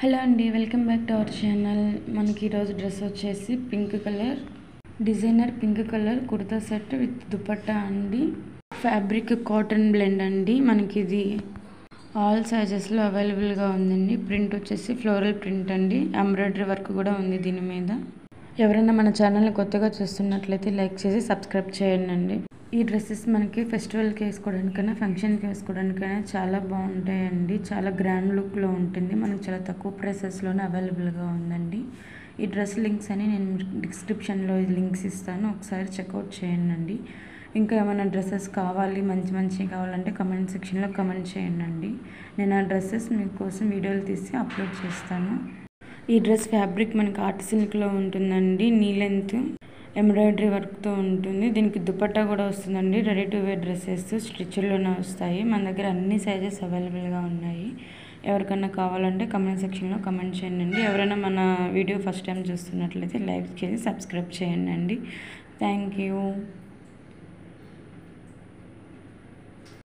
Hello అండి, welcome back to our channel. మనకి ఈరోజు డ్రెస్ వచ్చేసి pink colour designer pink colour kurta set with dupatta అండి. ఫ్యాబ్రిక్ కాటన్ బ్లెండ్ అండి. మనకి ఇది ఆల్ సైజెస్లో అవైలబుల్గా ఉందండి. ప్రింట్ వచ్చేసి ఫ్లోరల్ ప్రింట్ అండి. ఎంబ్రాయిడరీ వర్క్ కూడా ఉంది దీని మీద. ఎవరైనా మన ఛానల్ని కొత్తగా చూస్తున్నట్లయితే లైక్ చేసి సబ్స్క్రైబ్ చేయండి. ఈ డ్రెస్సెస్ మనకి ఫెస్టివల్కి వేసుకోవడానికైనా ఫంక్షన్కి వేసుకోవడానికైనా చాలా బాగుంటాయండి. చాలా గ్రాండ్ లుక్లో ఉంటుంది. మనకు చాలా తక్కువ ప్రైసెస్లోనే అవైలబుల్గా ఉందండి. ఈ డ్రెస్ లింక్స్ అని నేను డిస్క్రిప్షన్లో లింక్స్ ఇస్తాను, ఒకసారి చెక్అవుట్ చేయండి. ఇంకా ఏమైనా డ్రెస్సెస్ కావాలి, మంచి కావాలంటే కమెంట్ సెక్షన్లో కమెంట్ చేయండి. నేను ఆ డ్రెస్సెస్ మీకోసం వీడియోలు తీసి అప్లోడ్ చేస్తాను. ఈ డ్రెస్ ఫ్యాబ్రిక్ మనకి ఆర్ట్ సిల్క్లో ఉంటుందండి. నీ లెంత్ ఎంబ్రాయిడరీ వర్క్తో ఉంటుంది. దీనికి దుపట్టా కూడా వస్తుందండి. రెడీ టు వేర్ డ్రెస్సెస్ స్టిచ్లోనే వస్తాయి. మన దగ్గర అన్ని సైజెస్ అవైలబుల్గా ఉన్నాయి. ఎవరికైనా కావాలంటే కమెంట్ సెక్షన్లో కమెంట్ చేయండి. ఎవరైనా మన వీడియో ఫస్ట్ టైం చూస్తున్నట్లయితే లైక్ చేసి సబ్స్క్రైబ్ చేయండి. Thank you.